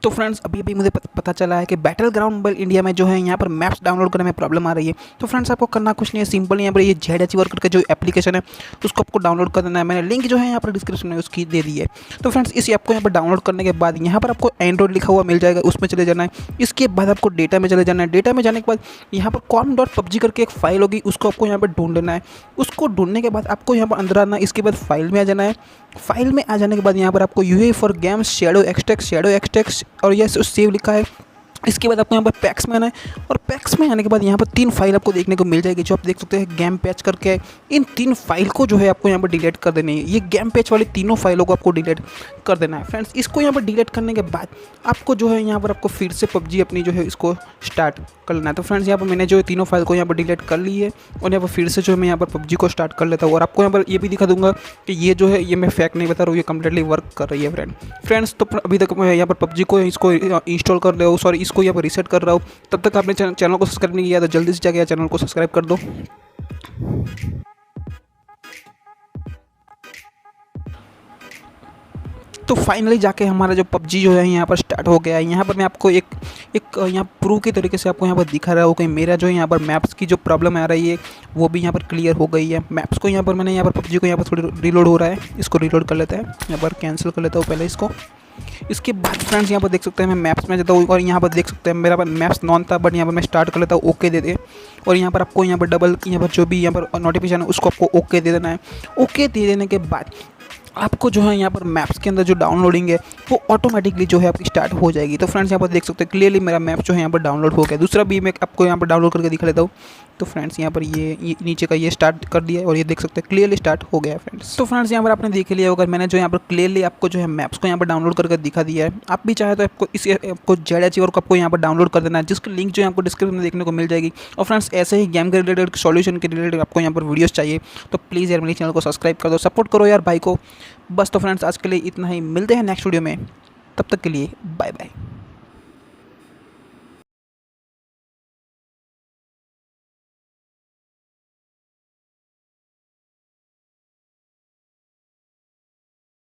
तो फ्रेंड्स अभी अभी मुझे पता चला है कि बैटलग्राउंड मोबाइल इंडिया में जो है यहाँ पर मैप्स डाउनलोड करने में प्रॉब्लम आ रही है। तो फ्रेंड्स आपको करना कुछ नहीं है, सिंपल यहाँ पर ये जेड अचीवर करके जो एप्लीकेशन है उसको आपको डाउनलोड कर देना है। मैंने लिंक जो है यहाँ पर डिस्क्रिप्शन में उसकी दे दी है। तो फ्रेंड्स इस ऐप को यहाँ पर डाउनलोड करने के बाद यहाँ पर आपको एंड्रॉइड लिखा हुआ मिल जाएगा, उसमें चले जाना है। इसके बाद आपको डेटा में चले जाना है। डेटा में जाने के बाद यहाँ पर com.pubg करके एक फाइल होगी, उसको आपको यहाँ पर ढूंढ लेना है। उसको ढूंढने के बाद आपको यहाँ पर अंदर आना है। इसके बाद फाइल में आ जाना है। फाइल में आ जाने के बाद यहाँ पर आपको यूए फॉर गेम्स शेडो एक्सटेक्स और ये सेव लिखा है। इसके बाद आपको यहाँ पर पैक्स में आना है और पैक्स में आने के बाद यहाँ पर 3 फाइल आपको देखने को मिल जाएगी, जो आप देख सकते हैं गेम पैच करके है। इन 3 फाइल को जो है आपको यहाँ पर डिलीट कर देनी है। ये गेम पैच वाली तीनों फाइलों को आपको डिलीट कर देना है। फ्रेंड्स इसको यहाँ पर डिलीट करने के बाद आपको जो है यहाँ पर आपको फिर से पबजी अपनी जो है इसको स्टार्ट कर लेना है। तो फ्रेंड्स यहाँ पर मैंने जो तीनों फाइल को यहाँ पर डिलीट कर ली है और यहाँ पर फिर से जो है मैं यहाँ पर पबजी को स्टार्ट कर लेता हूँ। और आपको यहाँ पर ये भी दिखा दूंगा कि ये जो है ये मैं फेक नहीं बता रहा हूँ, ये कम्प्लीटली वर्क कर रही है फ्रेंड्स। तो अभी तक मैं यहाँ पर पबजी को इसको इंस्टॉल कर रहा हूँ, सॉरी इसको यहाँ पर रीसेट कर रहा हूँ। तब तक आपने चैनल को सब्सक्राइब नहीं किया तो जल्दी से जाके चैनल को सब्सक्राइब कर दो। तो फाइनली जाके हमारा जो पबजी जो है यहाँ पर स्टार्ट हो गया है। यहाँ पर मैं आपको एक यहाँ प्रूव के तरीके से आपको यहाँ पर दिखा रहा हूँ कि मेरा जो यहाँ पर मैप्स की जो प्रॉब्लम आ रही है वो भी यहाँ पर क्लियर हो गई है। मैप्स को यहाँ पर मैंने यहाँ पर पबजी को यहाँ पर थोड़ी रिलोड हो रहा है, इसको रिलोड कर लेते हैं। यहाँ पर कैंसिल कर लेता हूँ पहले इसको। इसके बाद फ्रेंड्स यहाँ पर देख सकते हैं मैं मैप्स में जाता हूँ और यहाँ पर देख सकते हैं मेरा मैप्स नॉन था, बट यहाँ पर मैं स्टार्ट कर लेता हूँ ओके दे दे। और यहाँ पर आपको यहाँ पर डबल यहाँ पर जो भी यहाँ पर नोटिफिकेशन है उसको आपको ओके दे देना है। ओके दे देने के बाद आपको जो है यहाँ पर मैप्स के अंदर जो डाउनलोडिंग है वो ऑटोमेटिकली जो है आपकी स्टार्ट हो जाएगी। तो फ्रेंड्स यहाँ पर देख सकते हैं क्लियरली मेरा मैप जो है यहाँ पर डाउनलोड हो गया। दूसरा भी मैं आपको यहाँ पर डाउनलोड करके दिखा लेता हूँ। तो फ्रेंड्स यहाँ पर ये नीचे का ये स्टार्ट कर दिया है और ये देख सकते हैं क्लियरली स्टार्ट हो गया है फ्रेंड्स। तो फ्रेंड्स यहाँ पर आपने देख लिया होगा, मैंने जो यहाँ पर क्लियरली आपको जो है मैप्स को यहाँ पर डाउनलोड करके दिखा दिया है। आप भी चाहे तो आपको इस आपको जेड अचीवर को आपको यहाँ पर डाउनलोड कर देना है, जिसकी लिंक जो है आपको डिस्क्रिप्शन में देखने को मिल जाएगी। और फ्रेंड्स ऐसे ही गेम के रिलेटेड सॉल्यूशन के रिलेटेड आपको यहाँ पर वीडियोस चाहिए तो प्लीज़ यार मेरे चैनल को सब्सक्राइब कर दो, सपोर्ट करो यार भाई को। बस तो फ्रेंड्स आज के लिए इतना ही, मिलते हैं नेक्स्ट वीडियो में, तब तक के लिए बाय बाय।